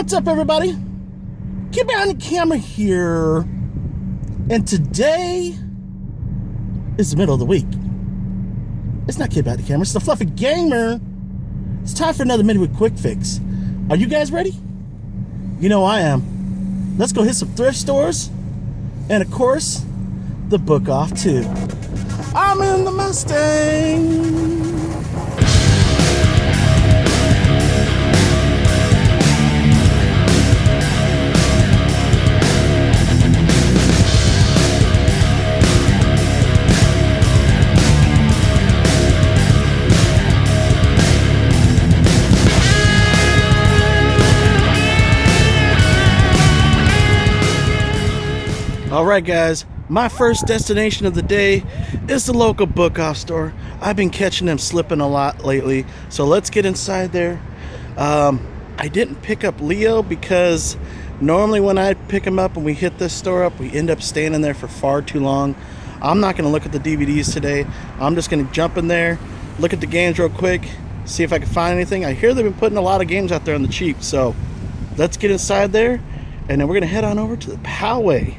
What's up, everybody? Keep behind the camera here. And today is the middle of the week. It's not Kid Behind the Camera, it's the Fluffy Gamer. It's time for another Midweek Quick Fix. Are you guys ready? You know I am. Let's go hit some thrift stores. And of course, the book off too. I'm in the Mustang. Alright guys, my first destination of the day is the local book off store. I've been catching them slipping a lot lately, so let's get inside there. I didn't pick up Leo because normally when I pick him up and we hit this store up, we end up staying in there for far too long. I'm not going to look at the DVDs today. I'm just going to jump in there, look at the games real quick, see if I can find anything. I hear they've been putting a lot of games out there on the cheap, so let's get inside there, and then we're going to head on over to the Poway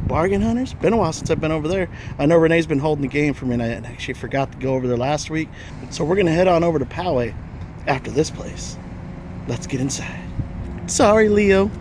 Bargain Hunters. Been a while since I've been over there. I know Renee's been holding the game for me, and I actually forgot to go over there last week. So we're going to head on over to Poway after this place. Let's get inside. Sorry, Leo.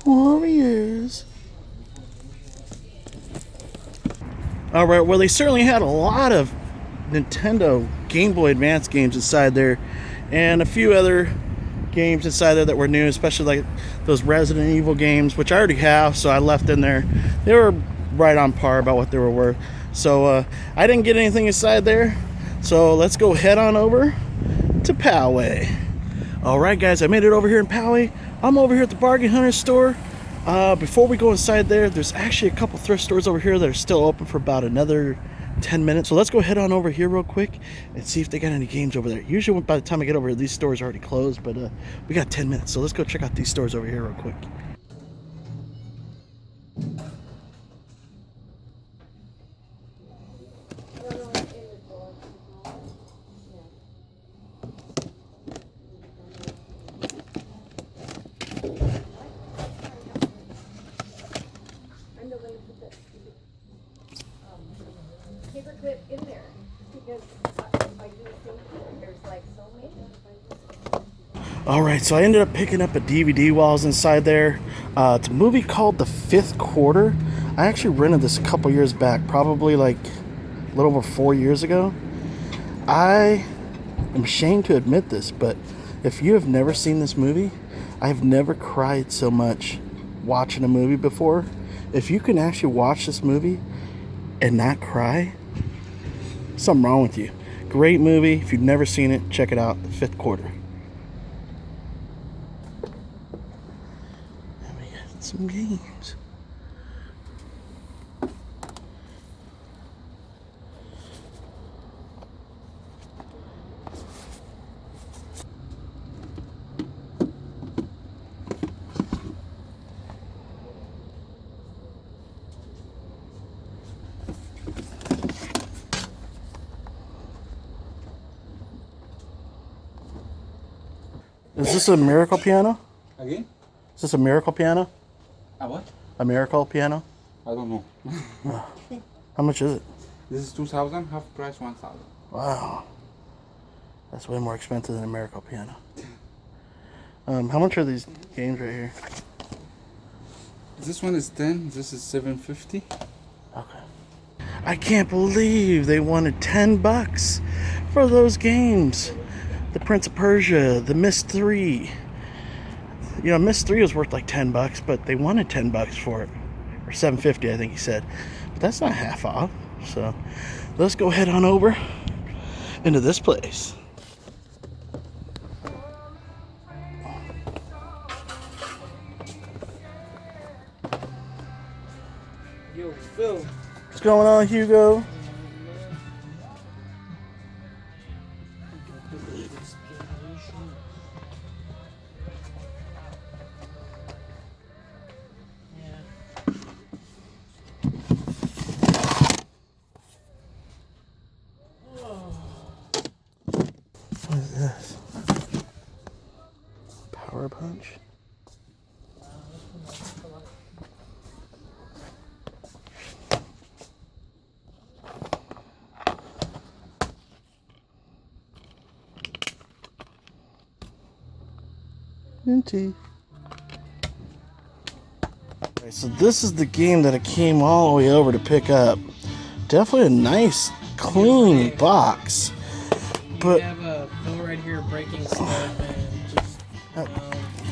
Warriors. Alright, well, they certainly had a lot of Nintendo Game Boy Advance games inside there, and a few other games inside there that were new, especially like those Resident Evil games, which I already have, so I left in there. They were right on par about what they were worth. So I didn't get anything inside there, so let's go head on over to Poway. Alright guys, I made it over here in Poway. I'm over here at the Bargain Hunter store. Before we go inside there, there's actually a couple thrift stores over here that are still open for about another 10 minutes. So let's go head on over here real quick and see if they got any games over there. Usually by the time I get over here, these stores are already closed, but we got 10 minutes. So let's go check out these stores over here real quick. Paperclip in there because I do think there's like so many. Alright, so I ended up picking up a DVD while I was inside there. It's a movie called The Fifth Quarter. I actually rented this a couple years back, probably like a little over 4 years ago. I am ashamed to admit this, but if you have never seen this movie, I have never cried so much watching a movie before. If you can actually watch this movie and not cry, something wrong with you. Great movie. If you've never seen it, check it out. The Fifth Quarter. And we got some games. Is this a miracle piano? Again? Is this a miracle piano? A what? A miracle piano? I don't know. How much is it? This is 2,000, half price 1,000. Wow. That's way more expensive than a miracle piano. How much are these games right here? This one is 10, this is 750. Okay. I can't believe they wanted $10 for those games. The Prince of Persia, the Myst 3. You know, Miss 3 was worth like $10, but they wanted $10 for it. Or $7.50, I think he said. But that's not half off. So let's go head on over into this place. Yo, Phil. What's going on, Hugo? What is this? Power punch? Minty. Okay, so this is the game that I came all the way over to pick up. Definitely a nice, clean box. But we have a Phil right here breaking stuff and just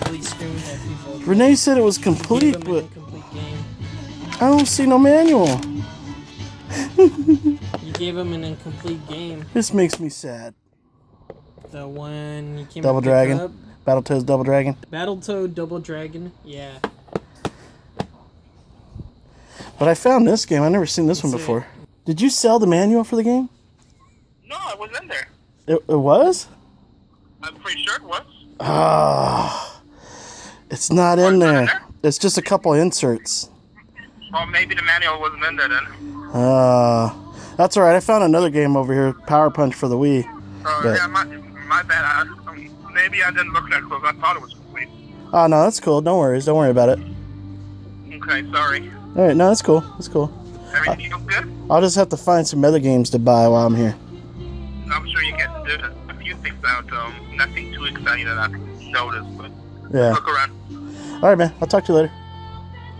really screaming at people. Renee said it was complete, Give them but an incomplete game. I don't see no manual. You gave him an incomplete game. This makes me sad. The one you came Double to pick Dragon. up. Battletoads Double Dragon. Battletoad Double Dragon. Yeah. But I found this game. I've never seen this one That's before. Did you sell the manual for the game? No, it was in there. It was? I'm pretty sure it was. Ah, it's not in there. It's just a couple inserts. Well, maybe the manual wasn't in there then. That's alright. I found another game over here, Power Punch for the Wii. But- Yeah, my bad. Maybe I didn't look that close. I thought it was complete. Oh, no, that's cool. No worries. Don't worry about it. Okay, sorry. Alright, no, that's cool. That's cool. Everything else good? I'll just have to find some other games to buy while I'm here. I'm sure you get to do a few things out. Nothing too exciting that I've noticed, but Yeah. look around. Alright, man. I'll talk to you later.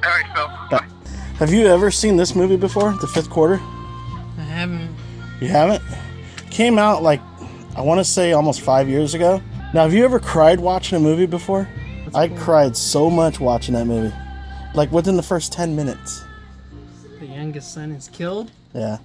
All right, Phil. Bye. Have you ever seen this movie before? The Fifth Quarter? I haven't. You haven't? Came out like, I want to say almost 5 years ago. Now, have you ever cried watching a movie before? I cried so much watching that movie. Like within the first 10 minutes. The youngest son is killed. Yeah.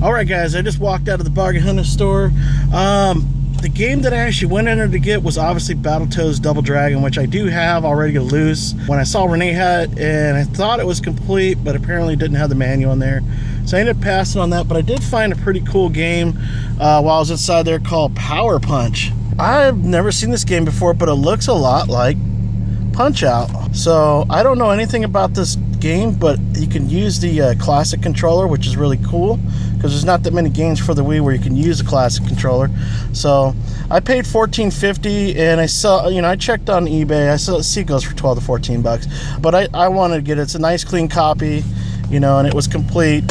Alright guys, I just walked out of the Bargain Hunter store. The game that I actually went in there to get was obviously Battletoads Double Dragon, which I do have already loose. When I saw Renee had it, and I thought it was complete, but apparently didn't have the manual in there. So I ended up passing on that, but I did find a pretty cool game while I was inside there called Power Punch. I've never seen this game before, but it looks a lot like Punch-Out. So I don't know anything about this game, but you can use the classic controller, which is really cool because there's not that many games for the Wii where you can use a classic controller. So I paid $14.50, and I saw, I checked on eBay. I see it goes for $12 to $14, but I wanted to get it. It's a nice clean copy, and it was complete.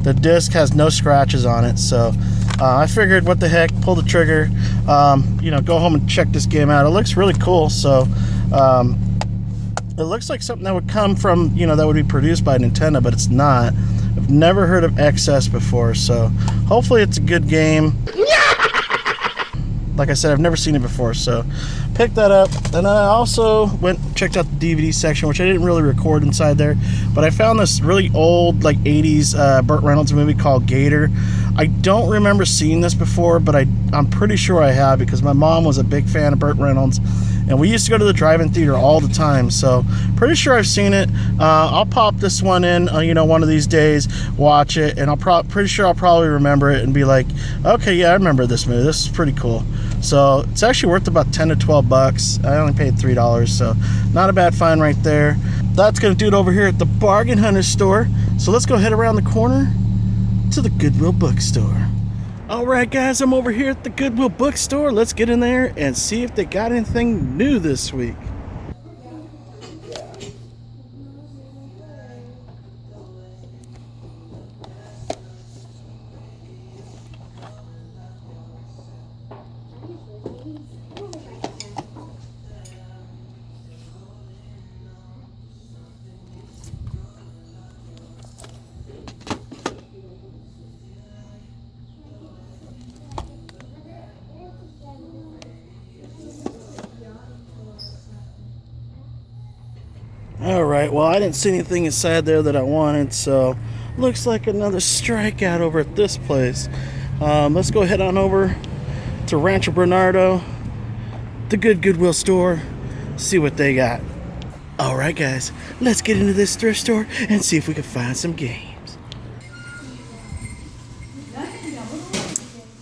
The disc has no scratches on it, so I figured, what the heck, pull the trigger, go home and check this game out. It looks really cool, so it looks like something that would come from, that would be produced by Nintendo, but it's not. I've never heard of Excess before, so hopefully it's a good game. Like I said, I've never seen it before, so picked that up. And I also checked out the DVD section, which I didn't really record inside there, but I found this really old, like 80s Burt Reynolds movie called Gator. I don't remember seeing this before, but I'm pretty sure I have, because my mom was a big fan of Burt Reynolds, and we used to go to the drive-in theater all the time, so pretty sure I've seen it. I'll pop this one in, one of these days, watch it, and pretty sure I'll probably remember it and be like, okay, yeah, I remember this movie. This is pretty cool. So it's actually worth about $10 to $12. I only paid $3, so not a bad find right there. That's gonna do it over here at the Bargain Hunter store. So let's go head around the corner to the Goodwill bookstore. Alright guys, I'm over here at the Goodwill bookstore. Let's get in there and see if they got anything new this week. Alright, well, I didn't see anything inside there that I wanted, so looks like another strikeout over at this place. Let's go head on over to Rancho Bernardo, the good Goodwill store, see what they got. Alright, guys, let's get into this thrift store and see if we can find some games.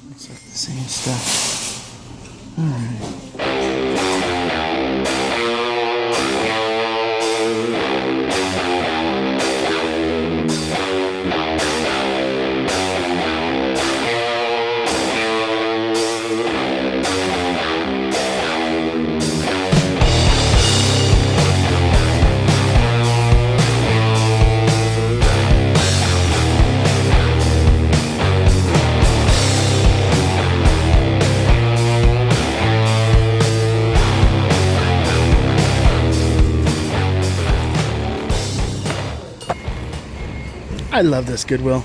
Looks like the same stuff. Alright. I love this Goodwill.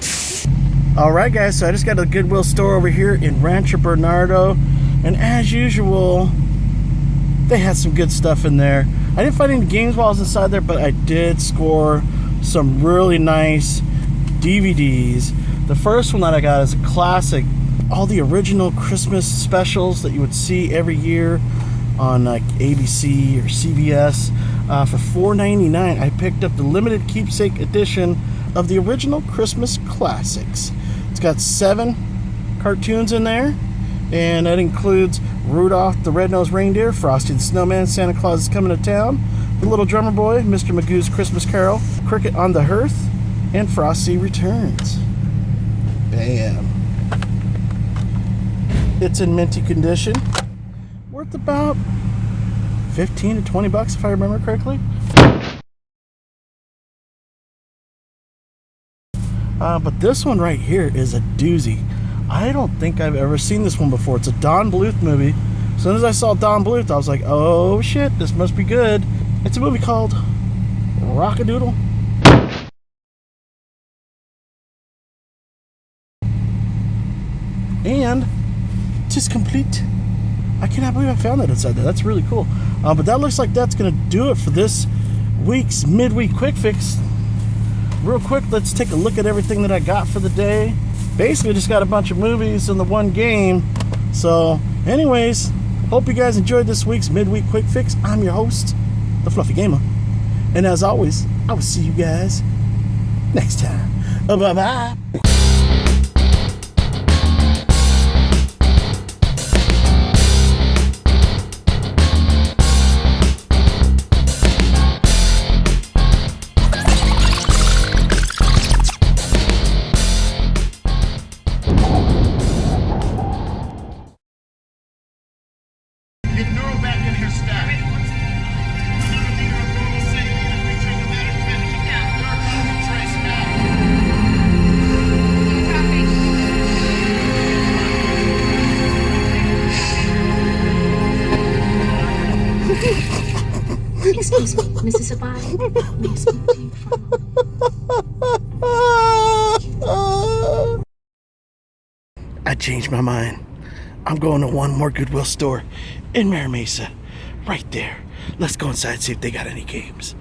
Alright guys, so I just got a Goodwill store over here in Rancho Bernardo, and as usual, they had some good stuff in there. I didn't find any games while I was inside there, but I did score some really nice DVDs. The first one that I got is a classic, all the original Christmas specials that you would see every year on like ABC or CBS. For $4.99, I picked up the limited keepsake edition of the original Christmas classics. It's got 7 cartoons in there, and that includes Rudolph the Red-Nosed Reindeer, Frosty the Snowman, Santa Claus is Coming to Town, The Little Drummer Boy, Mr. Magoo's Christmas Carol, Cricket on the Hearth, and Frosty Returns. Bam. It's in minty condition, worth about 15 to 20 bucks if I remember correctly. But this one right here is a doozy. I don't think I've ever seen this one before. It's a Don Bluth movie. As soon as I saw Don Bluth, I was like, oh shit, this must be good. It's a movie called Rockadoodle. And it is complete. I cannot believe I found that inside there. That's really cool. But that looks like that's going to do it for this week's midweek quick fix. Real quick, let's take a look at everything that I got for the day. Basically, just got a bunch of movies and the one game. So, anyways, hope you guys enjoyed this week's midweek quick fix. I'm your host, the Fluffy Gamer. And as always, I will see you guys next time. Bye-bye. Get Neural back in here, staff. Another leader of Normal City, featuring the matter finished. There are common trace now. Excuse me, Mrs. Abadi. May I speak to you for a moment? I changed my mind. I'm going to one more Goodwill store in Mira Mesa. Right there. Let's go inside and see if they got any games.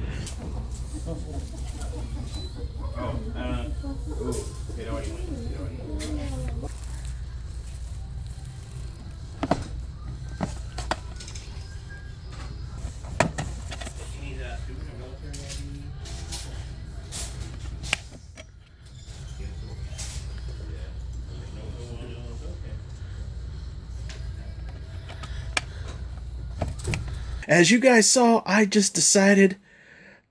As you guys saw, I just decided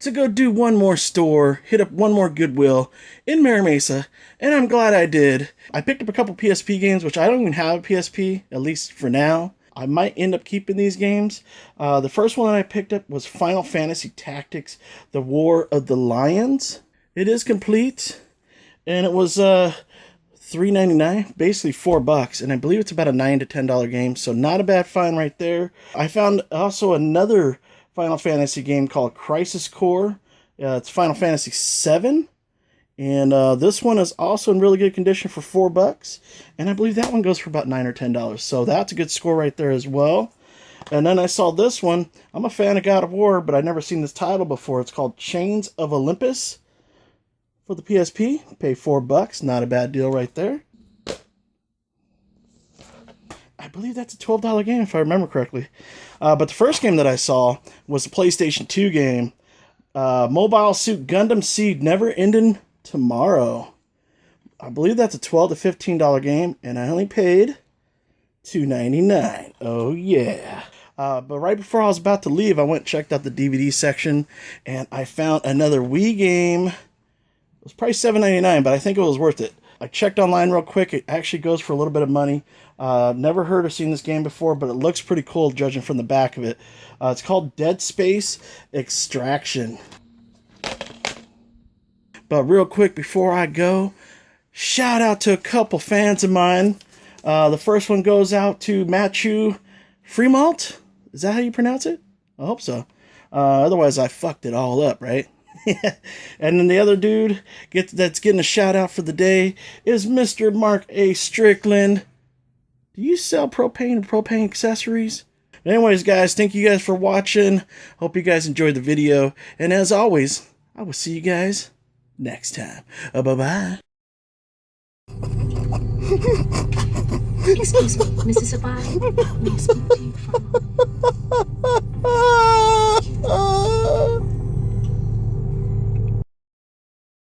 to go do one more store, hit up one more Goodwill in Mira Mesa, and I'm glad I did. I picked up a couple PSP games, which I don't even have a PSP, at least for now. I might end up keeping these games. The first one that I picked up was Final Fantasy Tactics, The War of the Lions. It is complete, and it was $3.99, basically $4, and I believe it's about a $9 to $10 game, so not a bad find right there. I found also another Final Fantasy game called Crisis Core. It's Final Fantasy VII, and this one is also in really good condition for $4, and I believe that one goes for about $9 or $10, so that's a good score right there as well. And then I saw this one. I'm a fan of God of War, but I'd never seen this title before. It's called Chains of Olympus for the PSP. Pay $4. Not a bad deal right there. I believe that's a $12 game if I remember correctly. But the first game that I saw was a PlayStation 2 game. Mobile Suit Gundam Seed Never Ending Tomorrow. I believe that's a $12 to $15 game, and I only paid $2.99. Oh yeah. But right before I was about to leave, I went and checked out the DVD section, and I found another Wii game. It was probably $7.99, but I think it was worth it. I checked online real quick. It actually goes for a little bit of money. Never heard or seen this game before, but it looks pretty cool judging from the back of it. It's called Dead Space Extraction. But real quick before I go, shout out to a couple fans of mine. The first one goes out to Matthew Fremont. Is that how you pronounce it? I hope so. Otherwise, I fucked it all up, right? And then the other dude that's getting a shout out for the day is Mr. Mark A. Strickland. Do you sell propane and propane accessories? Anyways, guys, thank you guys for watching. Hope you guys enjoyed the video. And as always, I will see you guys next time. Bye-bye. Excuse me, Mrs. Sabine. May I speak to you for a moment?